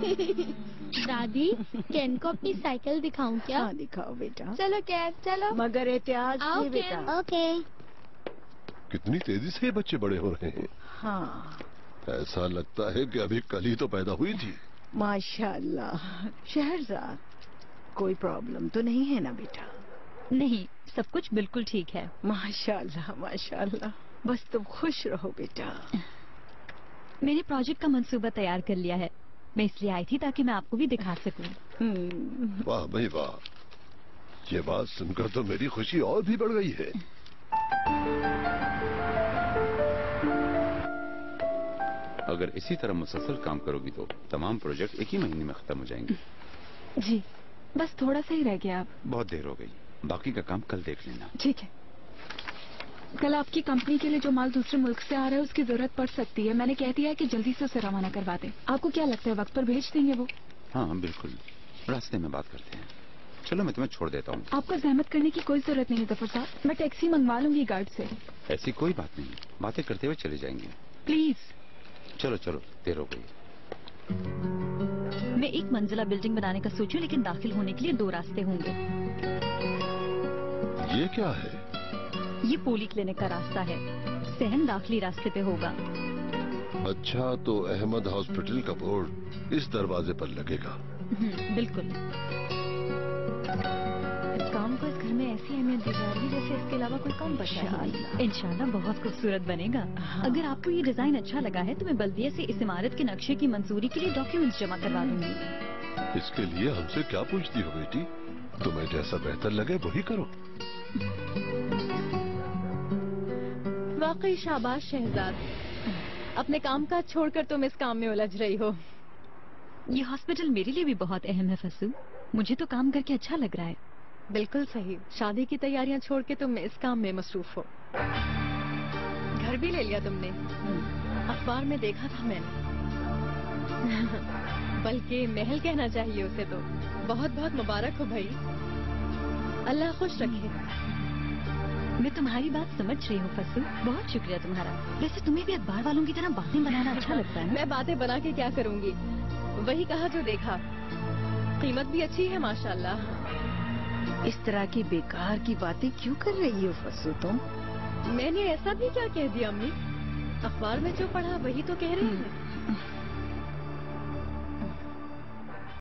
दादी केन को अपनी साइकिल दिखाऊं क्या? हाँ दिखाओ बेटा, चलो कैन चलो। मगर एहतियात आओ से बेटा। कैन। ओके। कितनी तेजी से ये बच्चे बड़े हो रहे हैं। हाँ ऐसा लगता है कि अभी कल ही तो पैदा हुई थी। माशाल्लाह। शहरजाद, कोई प्रॉब्लम तो नहीं है ना बेटा? नहीं, सब कुछ बिल्कुल ठीक है। माशाल्लाह माशाल्लाह, बस तुम खुश रहो बेटा। मैंने प्रोजेक्ट का मंसूबा तैयार कर लिया है, मैं इसलिए आई थी ताकि मैं आपको भी दिखा सकूं। वाह भाई वाह, ये बात सुनकर तो मेरी खुशी और भी बढ़ गई है। अगर इसी तरह मुसलसल काम करोगी तो तमाम प्रोजेक्ट एक ही महीने में खत्म हो जाएंगे। जी, बस थोड़ा सा ही रह गया अब। बहुत देर हो गई, बाकी का काम कल देख लेना। ठीक है। कल आपकी कंपनी के लिए जो माल दूसरे मुल्क से आ रहा है उसकी जरूरत पड़ सकती है। मैंने कह दिया है कि जल्दी से उसे रवाना करवा दें। आपको क्या लगता है वक्त पर भेज देंगे वो? हाँ बिल्कुल, रास्ते में बात करते हैं। चलो मैं तुम्हें छोड़ देता हूँ। आपको जहमत करने की कोई जरूरत नहीं है जफर साहब, मैं टैक्सी मंगवा लूंगी गार्ड से। ऐसी कोई बात नहीं, बातें करते हुए चले जाएंगे। प्लीज। चलो चलो, देर हो गई। मैं एक मंजिला बिल्डिंग बनाने का सोचूं, लेकिन दाखिल होने के लिए 2 रास्ते होंगे। ये क्या है? ये पोली क्लिनिक का रास्ता है, सहन दाखिली रास्ते पे होगा। अच्छा, तो अहमद हॉस्पिटल का बोर्ड इस दरवाजे पर लगेगा। बिल्कुल। इस काम को इस घर में ऐसी अहमियत दी जा रही है जैसे इसके अलावा कोई काम बचा है। इंशाल्लाह बहुत खूबसूरत बनेगा। अगर आपको ये डिजाइन अच्छा लगा है तो मैं बल्दिया से इस इमारत के नक्शे की मंजूरी के लिए डॉक्यूमेंट्स जमा करवा दूंगी। इसके लिए हमसे क्या पूछती हो बेटी? तुम्हें जैसा बेहतर लगे वही करो। वाकई शाबाश शहजाद, अपने काम काज छोड़कर तुम इस काम में उलझ रही हो। ये हॉस्पिटल मेरे लिए भी बहुत अहम है फसू, मुझे तो काम करके अच्छा लग रहा है। बिल्कुल सही, शादी की तैयारियां छोड़ के तुम इस काम में मसरूफ हो। घर भी ले लिया तुमने, अखबार में देखा था मैंने। बल्कि महल कहना चाहिए उसे तो। बहुत बहुत मुबारक हो भाई, अल्लाह खुश रखे। मैं तुम्हारी बात समझ रही हूँ फसू, बहुत शुक्रिया तुम्हारा। वैसे तुम्हें भी अखबार वालों की तरह बातें बनाना अच्छा लगता है ना? मैं बातें बना के क्या करूंगी, वही कहा जो देखा। कीमत भी अच्छी है माशाल्लाह। इस तरह की बेकार की बातें क्यों कर रही हो फसू तुम? मैंने ऐसा भी क्या कह दिया अम्मी? अखबार में जो पढ़ा वही तो कह रही हूँ।